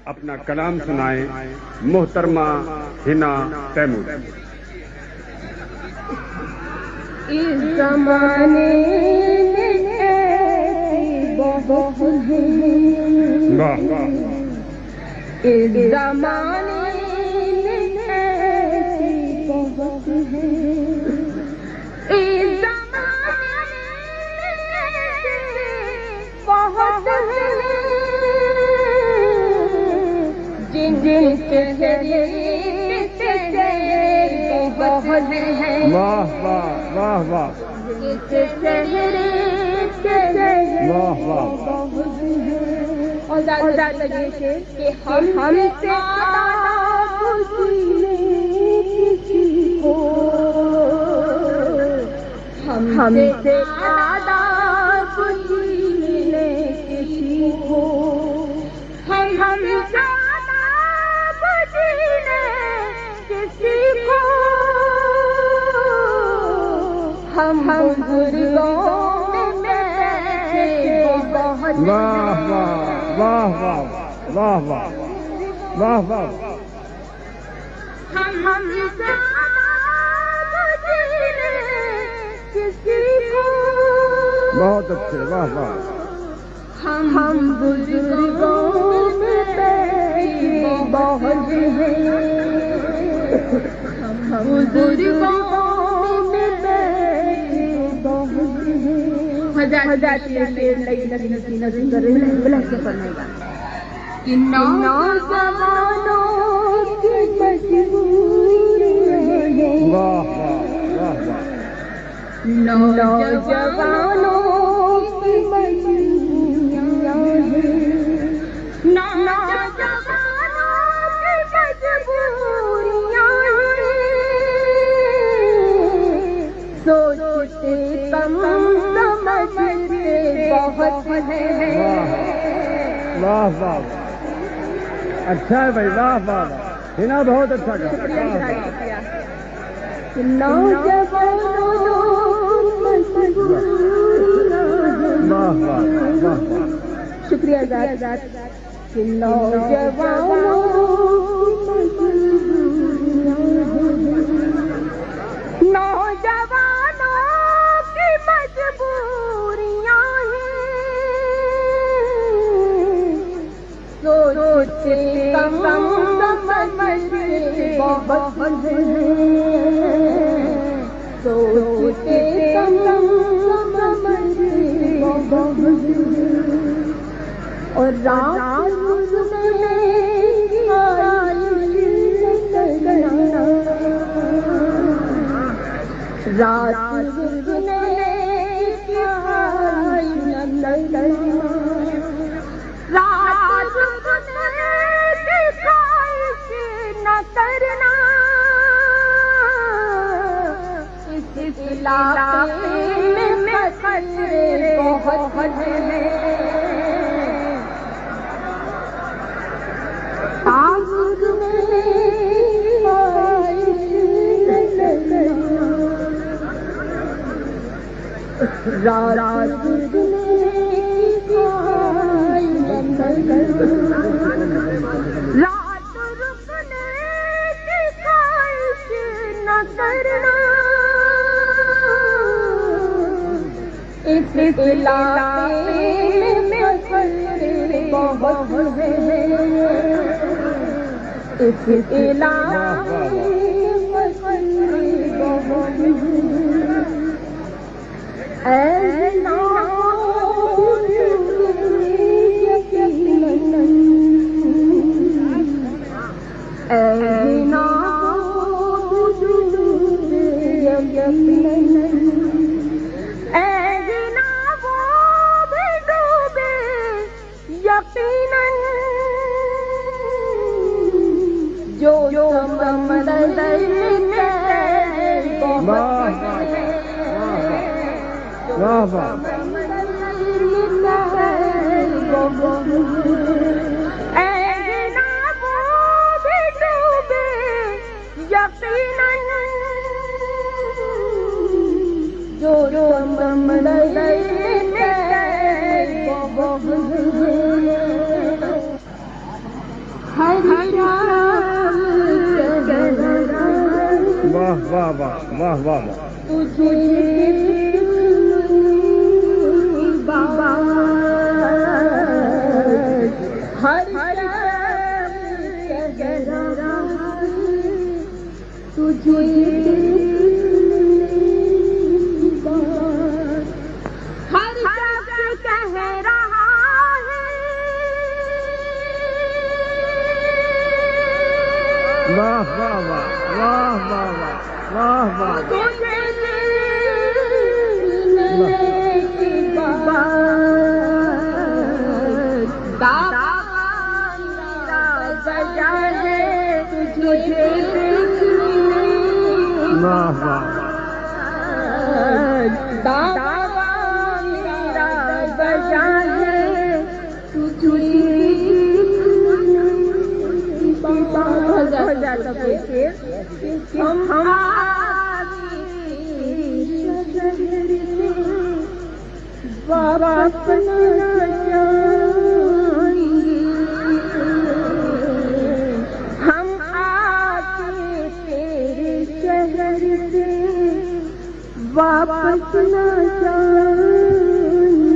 اپنا کلام سنائیں محترمہ حنا تیمور۔ اس زمانے میں بہت اس زمانے میں بہت اس زمانے بہت جن جن کے بہت ہیں۔ واہ واہ واہ واہ واہ واہ۔ اور زیادہ یہ کہ ہم سے ہم سے زیادہ خوشی ملے کسی کو، ہم زیادہ خوشی ملے کسی کو، ہم بزرگوں میں بہت واہ واہ واہ واہ واہ واہ واہ واہ۔ ہم زیادہ خوشی ملے کسی کو، بہت اچھے، واہ واہ۔ ہم بزرگوں میں بہت ہیں، ہم بزرگوں میں بہت ہیں۔ حضرت نوجوانوں کی مجبوری ہے، واہ واہ واہ واہ۔ نوجوانوں کی مجبوریاں ہیں، نوجوانوں کی مجبوریاں ہیں، سوچتے کم سمجھتے بہت ہیں۔ واہ واہ، اچھا ہے بھائی، واہ واہ۔ حنا بہت اچھا گا۔ نوجوانوں واہ واہ واہ واہ۔ شکریہ ذات نوجوانوں کی مجبوریاں ہیں، سوچتے کم سمجھتے بہت ہیں، سوچتے کم سمجھتے بہت ہیں، اور رات نہ کرنا، اس علاقے میں خطرے بہت ہیں، رات رکنے کی خواہش نہ کرنا، اس علاقے میں خطرے بہت ہیں، اس علاقے میں خطرے بہت ہیں۔ جو سمندر میں واہ واہ۔ واہ واہ واہ واہ واہ واہ واہ واہ واہ واہ واہ ہم آتے تیرے شہر سے واپس نہ جائیں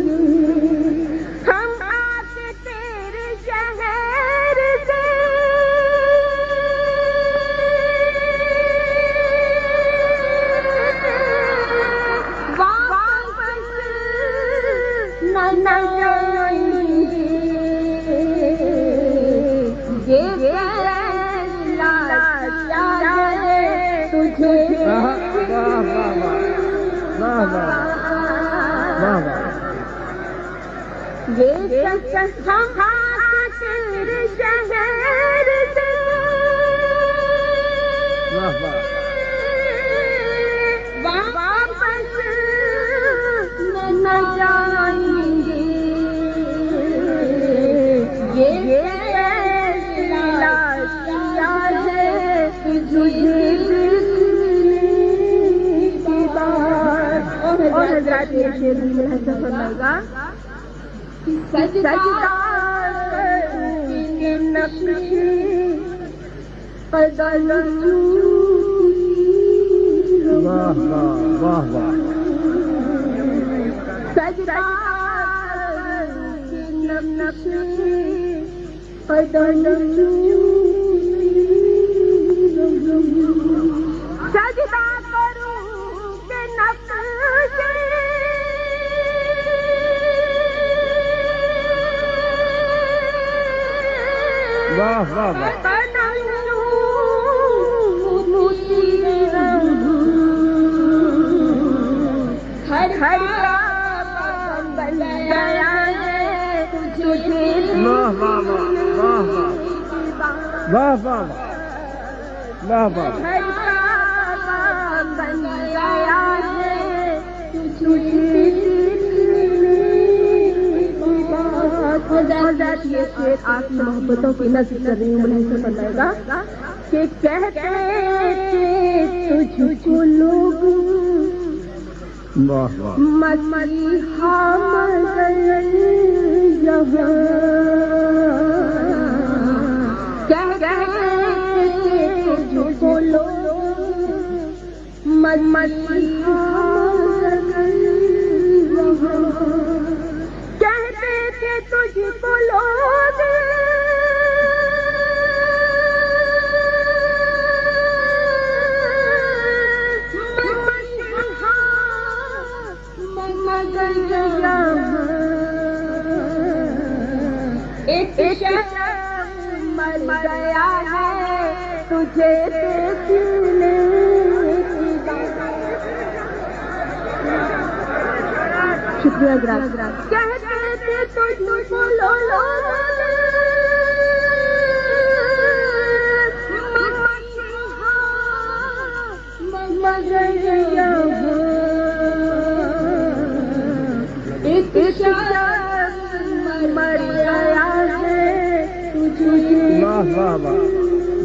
گے ہم آتے تیرے شہر سے آپ محبتوں کی نظر کر رہی ہوں مجھے بتائے گا کہ کہتے تجھ کو لوگ مسیحا مگر یہاں کہتے تجھ کو لوگ مسیحا مگر یہاں کہتے تھے تجھ کو لوگ مر گیا ہے تجھے دیکھنے شکریہ گراز کہتے تھے تجھ کو لوگ مگر ایک مر گیا ہے واہ واہ واہ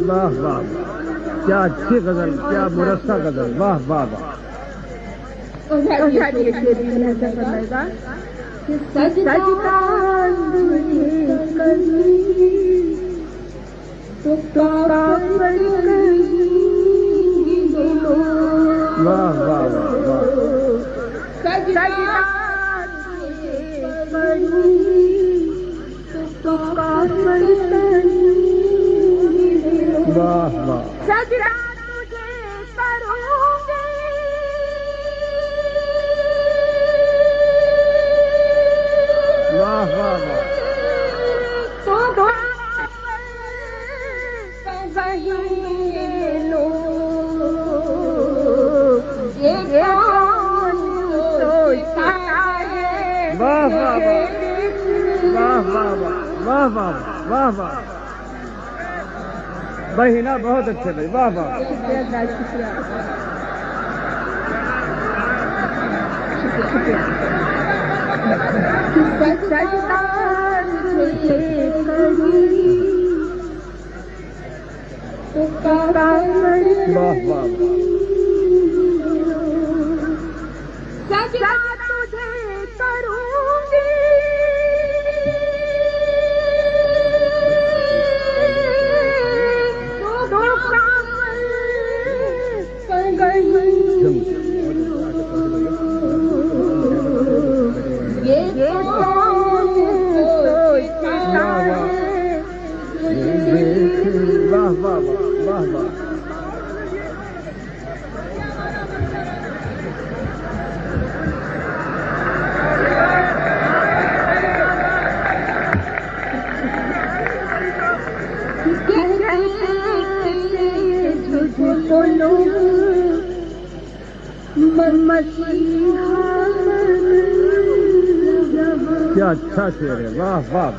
واہ واہ کیا اچھی غزل کیا مرصع غزل واہ واہ واہ واہ واہ واہ واہ واہ سجدہ تجھے کروں گی واہ واہ واہ واہ واہ واہ واہ واہ واہ واہ بہنا بہت اچھے بھائی واہ واہ واہ واہ سجدہ تجھے کروں گی واہ واہ واہ واہ کیا اچھا شعر ہے واہ واہ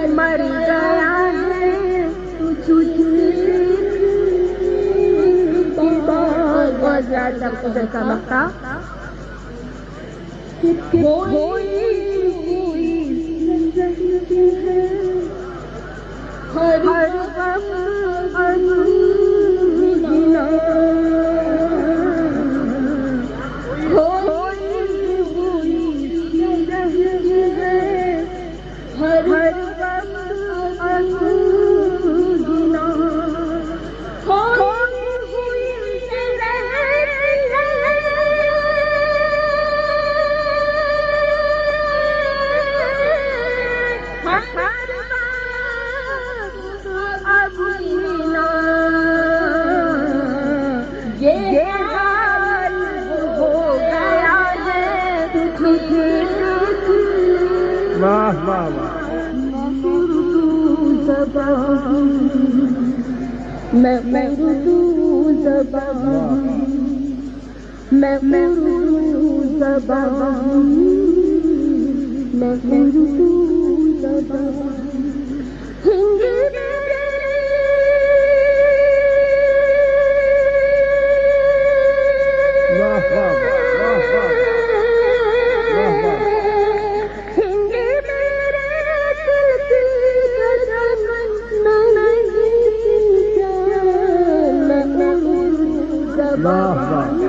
مر گیا ہے بہت زیادہ قدر کا مکہ ہر واہ واہ واہ میں اردو زبان میں اردو زبان میں اردو زبان ہندی واہ واہ واہ واہ واہ واہ واہ واہ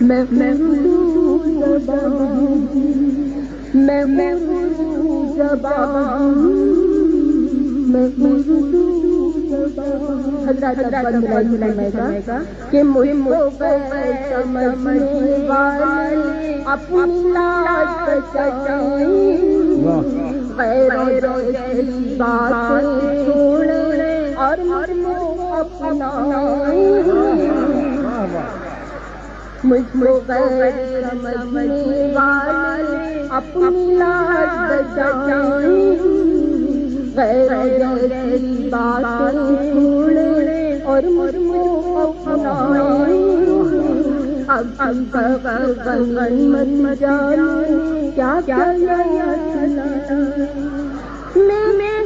میں اردو زبان میں اردو زبان میں اردو زبان حضرت کہ مجھ کو سمجھنے والے اپنی لاج بچائیں غیروں کی باتیں چھوڑیں اور مجھ کو اپنائیں مجھ کو غیر سمجھنے والے اپنی لاج بچائیں غیروں کی باتیں چھوڑیں اور مجھ کو اپنائیں اب غنیمت جانے کیا میں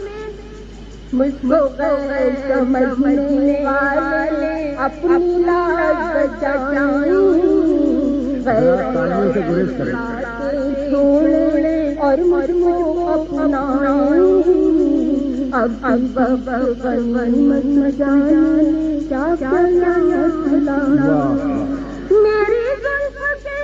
مجھ کو غیر سمجھنے والے اپنی لاج بچائیں غیر چھوڑیں اور مجھ کو اپنا اب وقت غنیمت جانے کیا کیا میری زلف کے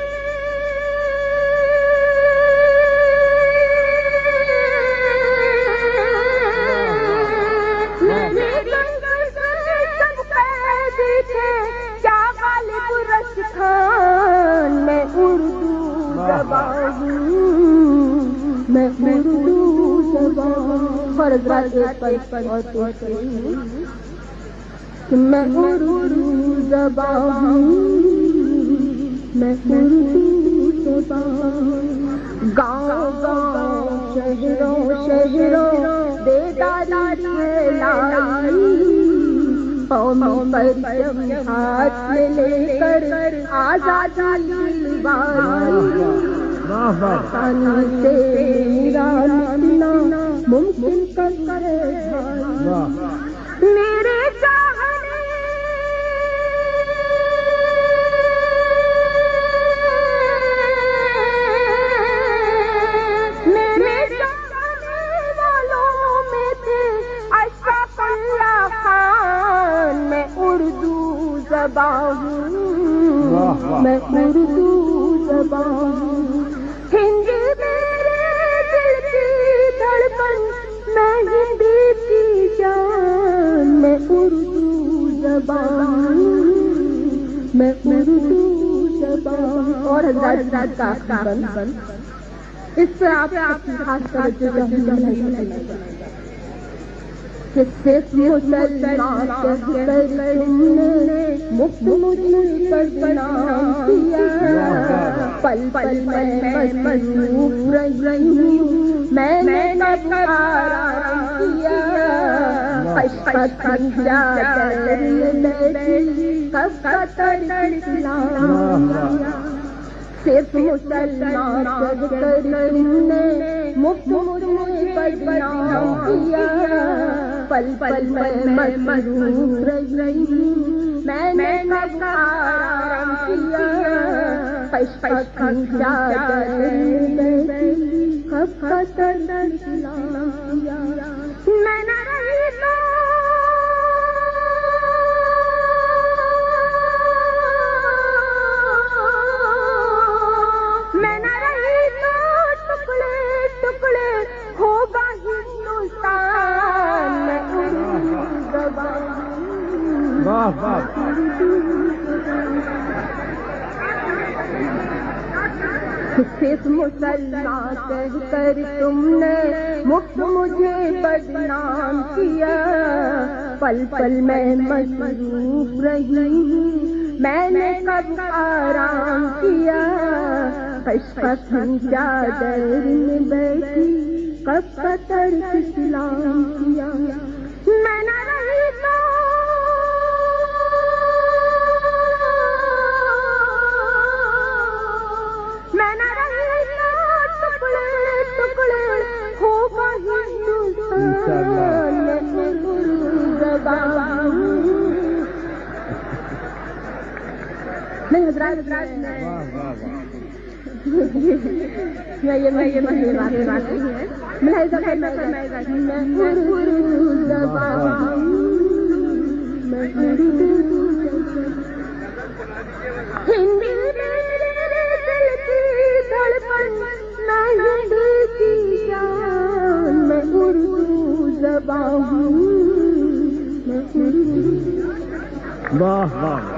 کیا غالب رش خان میں اردو زبان ہوں میں اردو زبان فرض پر میں اردو زبان ہوں میں اردو زبان گاؤں گاؤں شہروں شہروں بیداری لائی قومی پرچم ہاتھ میں لے کر آزادی والی پانی سے میرا ملنا ممکن کر میرے چاہنے والوں میں تھے اشرف اللہ خان میں اردو زبان ہوں میں اردو زبان ہوں ہندی میرے دل کی دھڑکن میں ہندی کی جان میں اردو زبان میں اردو زبان اور حضرات کا بن اس سے آپ خاص توجہ صرف مسلمان کہہ کر تم نے مفت مجھے پر بنام کیا پل پل میں مصروف رہی ہوں میں نے کب آرام کیا خشخش خنجا کر لیتی کب قطر اسلام صرف مسلمان کہہ کر تم نے مفت مجھے پر بنام کیا پل پل میں مصروف رہی ہوں میں نے کب آرام کیا خشخش خنجا کر لیتی کب قطر اسلام کیا میں نہ رہی تو ہوگا ہندوستان میں اردو زبان صرف مسلمان کہہ کر تم نے مفت مجھے بدنام کیا پل پل میں مصروف رہی ہوں میں نے کب آرام کیا خشخش چادر میں بیٹھی کب قطر اسلام کیا میں نہ رہی تو میں نہ رہی تو ٹکڑے ٹکڑے ہوگا ہندوستان میں اردو زبان نہیں حضرات ہندی دل کی دھڑکن میں ہندی کی جان میں اردو زبان ہوں میں اردو واہ واہ